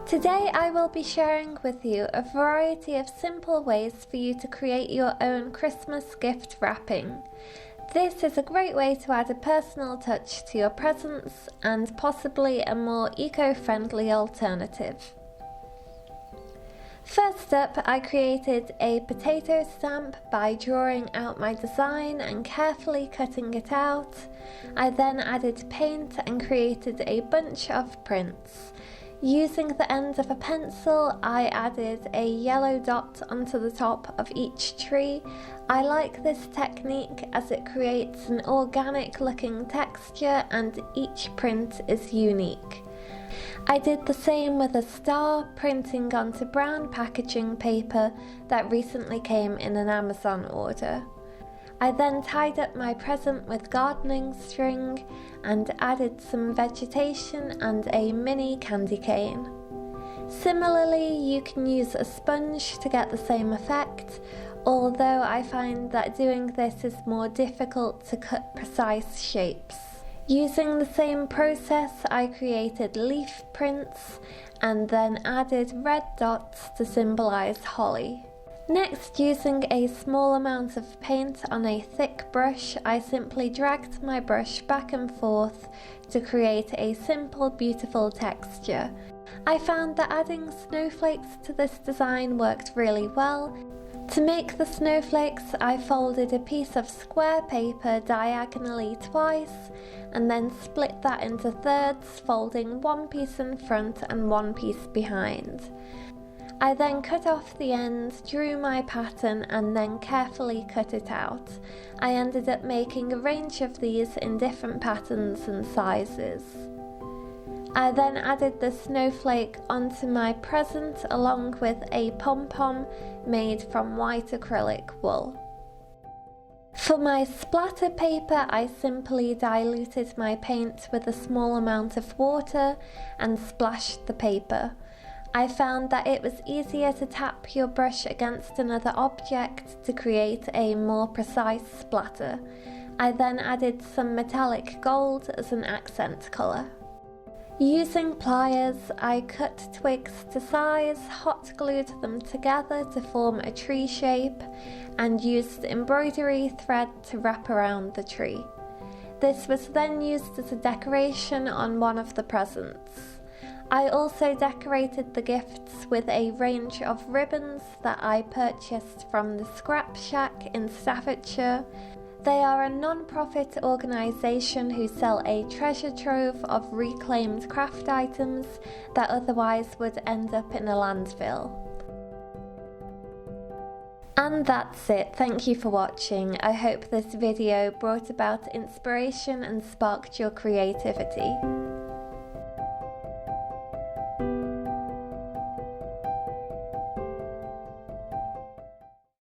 Today I will be sharing with you a variety of simple ways for you to create your own Christmas gift wrapping. This is a great way to add a personal touch to your presents and possibly a more eco-friendly alternative. First up, I created a potato stamp by drawing out my design and carefully cutting it out. I then added paint and created a bunch of prints. Using the end of a pencil, I added a yellow dot onto the top of each tree. I like this technique as it creates an organic looking texture and each print is unique. I did the same with a star, printing onto brown packaging paper that recently came in an Amazon order. I then tied up my present with gardening string and added some vegetation and a mini candy cane. Similarly, you can use a sponge to get the same effect, although I find that doing this is more difficult to cut precise shapes. Using the same process, I created leaf prints and then added red dots to symbolize holly. Next, using a small amount of paint on a thick brush, I simply dragged my brush back and forth to create a simple, beautiful texture. I found that adding snowflakes to this design worked really well. To make the snowflakes, I folded a piece of square paper diagonally twice and then split that into thirds, folding one piece in front and one piece behind. I then cut off the ends, drew my pattern and then carefully cut it out. I ended up making a range of these in different patterns and sizes. I then added the snowflake onto my present along with a pom-pom made from white acrylic wool. For my splatter paper, I simply diluted my paint with a small amount of water and splashed the paper. I found that it was easier to tap your brush against another object to create a more precise splatter. I then added some metallic gold as an accent colour. Using pliers, I cut twigs to size, hot glued them together to form a tree shape, and used embroidery thread to wrap around the tree. This was then used as a decoration on one of the presents. I also decorated the gifts with a range of ribbons that I purchased from the Scrap Shack in Staffordshire. They are a non-profit organisation who sell a treasure trove of reclaimed craft items that otherwise would end up in a landfill. And that's it. Thank you for watching. I hope this video brought about inspiration and sparked your creativity.